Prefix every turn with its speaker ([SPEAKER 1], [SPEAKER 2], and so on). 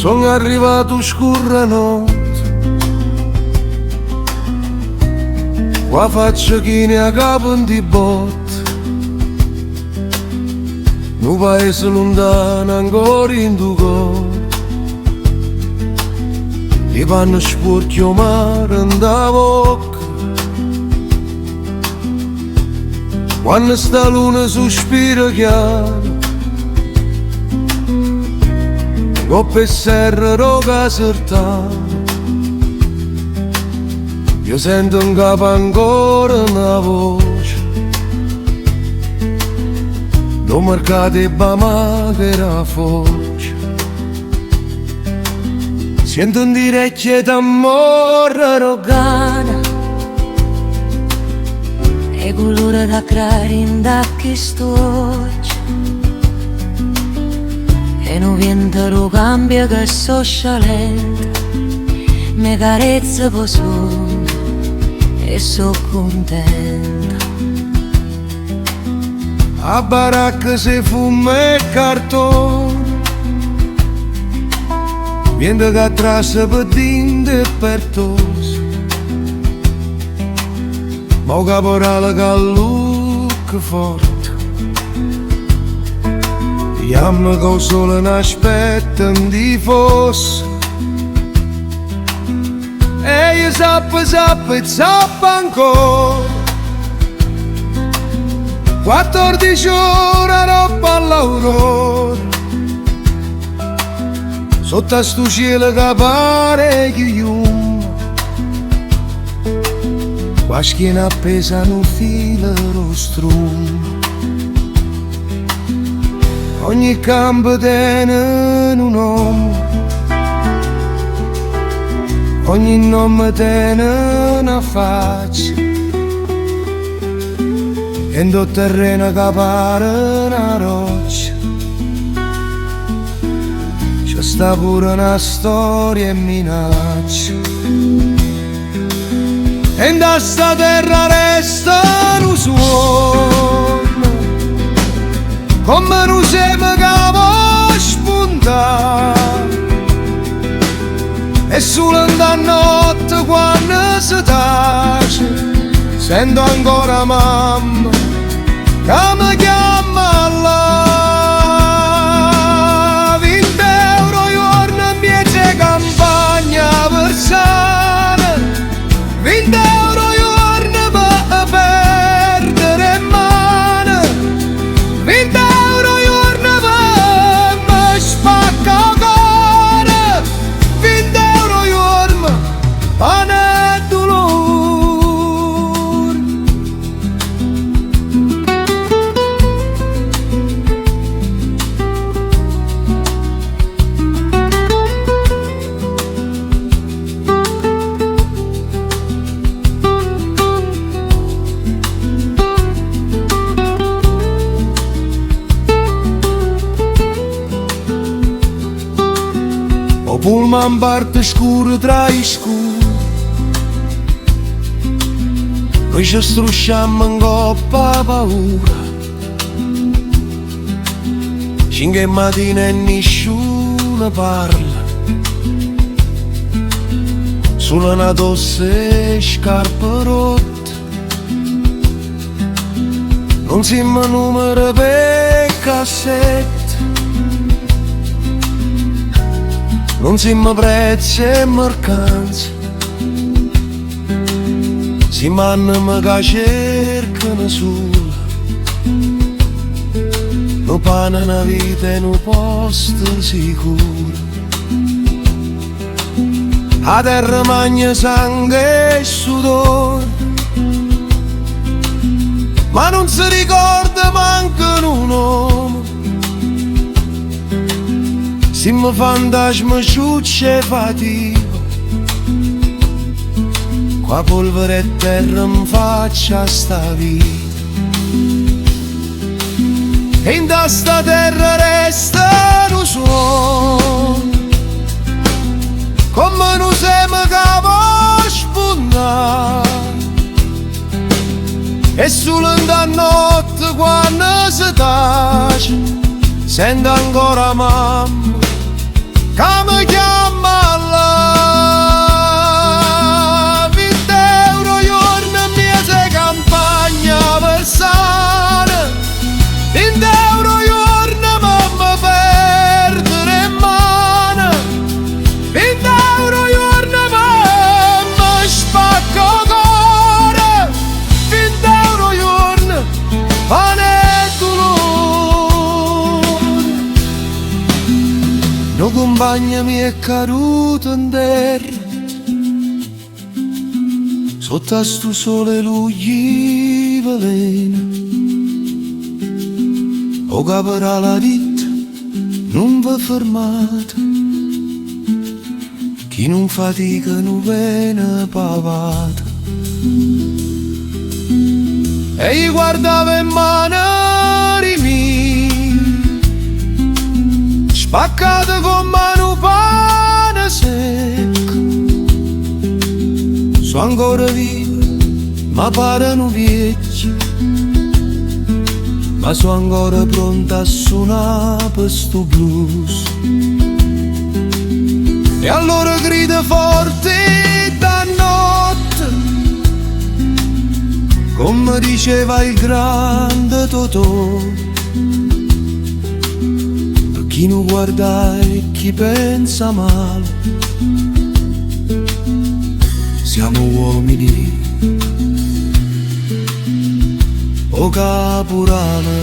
[SPEAKER 1] Sono arrivato scurra notte, qua faccio chine a capo di botte, un paese lontano ancora in tu cuore, i panni sporchi o mare in da bocca, quando sta luna sospira chiaro, coppe serra roca sertana, io sento in capo ancora una voce, lo mercato e bama che era foce, sento un direcchio d'amore rogana, e colore da creare in da che storia. E non viento lo cambia che so scialente, mi carezza per sogno e so contenta. A baracca si fuma e cartone, viento che trassa per dinte e pertosa, ma caporale che lucca forte, chiama che il sole non aspetta di fosse, e io zappa ancora 14 ore roba all'aurora, sotto a sto cielo che pare chiume, qua schiena appesa non fila lo strume. Ogni campo tiene un nome, ogni nome tiene una faccia, e in tutto terreno che pare una roccia, c'è sta pure una storia e minaccia, e in sta terra resta un suono, come un seme che può spuntare, e sulla notte quando si tace sento ancora mamma che mi chiama là. 20 euro giorno in miezzo campagna per sana, 20 euro giorno per perdere mano, 20 pane e dolore. O pullman parte scuro tra i scuri, noi ci strusciamo in coppa paura, 5 mattina e nessuno parla, solo una tosse e scarpe rotte, non siamo numero per cassette, non siamo prezzi e mercanze, si manna che cercano sola, no pane, una vita e un posto sicuro. A terra magna sangue e sudore, ma non si ricorda manco un nome. Siamo fantasmi ciucce e fatica, qua polvere e terra in faccia sta vita, e in sta terra resta un suono, come un seme che può spuntare, e sulla notte quando si tace sento ancora mamma che mi chiama.
[SPEAKER 2] compagna mi è caduto in terra, sotto a sto sole lui gli velena. O capirà la vita, non vi fermate, chi non fatica non viene pavata. E gli guardava in mano i miei, spaccate con mano pane secco. Sono ancora vivo, ma parano vecchi, ma sono ancora pronta a suonare per sto blues. E allora grida forte da notte, come diceva il grande Totò, per chi non guarda e chi pensa male, siamo uomini o caporale.